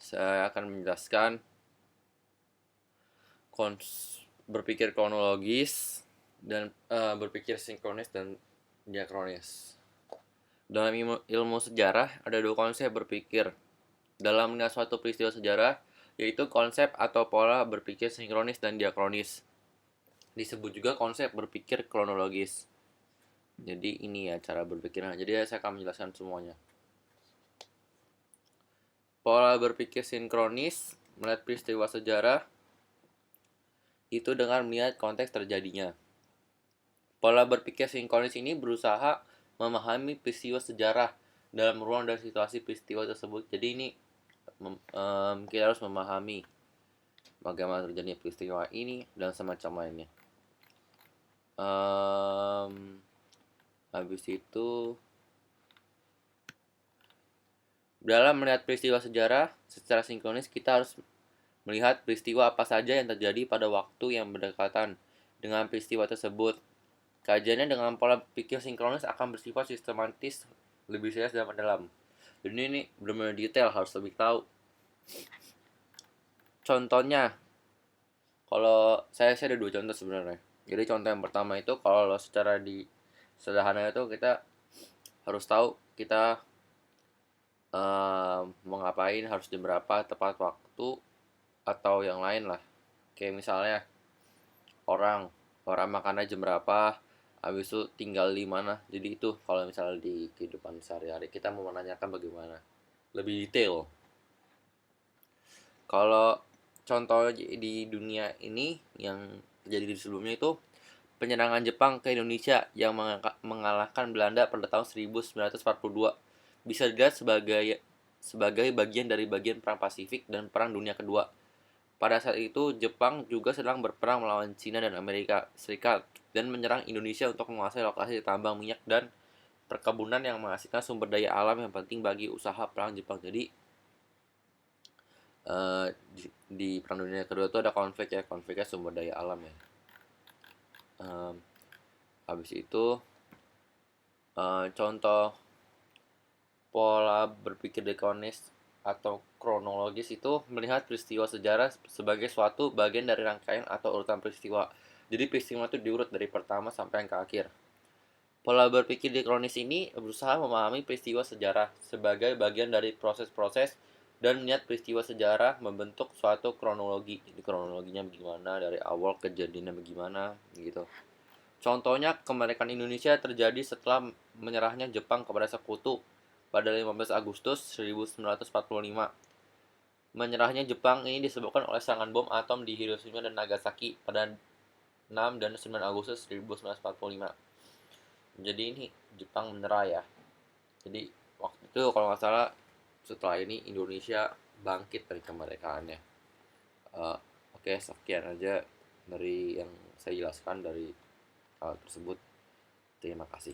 Saya akan menjelaskan berpikir kronologis dan berpikir sinkronis dan diakronis. Dalam ilmu sejarah ada dua konsep berpikir. Dalam melihat suatu peristiwa sejarah, yaitu konsep atau pola berpikir sinkronis dan diakronis. Disebut juga konsep berpikir kronologis. Jadi ini ya cara berpikirnya. Jadi saya akan menjelaskan semuanya. Pola berpikir sinkronis melihat peristiwa sejarah itu dengan melihat konteks terjadinya. Pola berpikir sinkronis ini berusaha memahami peristiwa sejarah dalam ruang dan situasi peristiwa tersebut. Jadi ini kita harus memahami bagaimana terjadinya peristiwa ini dan semacam lainnya. Habis itu dalam melihat peristiwa sejarah secara sinkronis kita harus melihat peristiwa apa saja yang terjadi pada waktu yang berdekatan dengan peristiwa tersebut. Kajiannya dengan pola pikir sinkronis akan bersifat sistematis, lebih serius dan mendalam. Jadi ini benar-benar detail, harus lebih tahu. Contohnya, kalau saya ada dua contoh sebenarnya. Jadi contoh yang pertama itu kalau secara di sederhana itu kita harus tahu kita mau ngapain, harus jam berapa, tepat waktu, atau yang lain lah. Kayak misalnya orang orang makannya jam berapa, habis itu tinggal di mana. Jadi itu kalau misalnya di kehidupan sehari-hari kita mau menanyakan bagaimana lebih detail. Kalau contoh di dunia ini yang terjadi di sebelumnya itu penyerangan Jepang ke Indonesia yang mengalahkan Belanda pada tahun 1942 bisa dilihat sebagai bagian dari bagian perang Pasifik dan perang dunia kedua. Pada saat itu Jepang juga sedang berperang melawan Cina dan Amerika Serikat dan menyerang Indonesia untuk menguasai lokasi tambang minyak dan perkebunan yang menghasilkan sumber daya alam yang penting bagi usaha perang Jepang. Jadi di perang dunia kedua itu ada konfliknya sumber daya alam ya. Habis itu contoh pola berpikir dekronis atau kronologis itu melihat peristiwa sejarah sebagai suatu bagian dari rangkaian atau urutan peristiwa. Jadi peristiwa itu diurut dari pertama sampai yang ke akhir. Pola berpikir dekronis ini berusaha memahami peristiwa sejarah sebagai bagian dari proses-proses dan melihat peristiwa sejarah membentuk suatu kronologi. Jadi kronologinya bagaimana, dari awal kejadiannya bagaimana gitu. Contohnya kemerdekaan Indonesia terjadi setelah menyerahnya Jepang kepada Sekutu pada 15 Agustus 1945. Menyerahnya Jepang ini disebabkan oleh serangan bom atom di Hiroshima dan Nagasaki pada 6 dan 9 Agustus 1945. Jadi ini Jepang menyerah ya. Jadi waktu itu kalau nggak salah setelah ini Indonesia bangkit dari kemerdekaannya. Uh, Oke, sekian aja dari yang saya jelaskan dari hal tersebut. Terima kasih.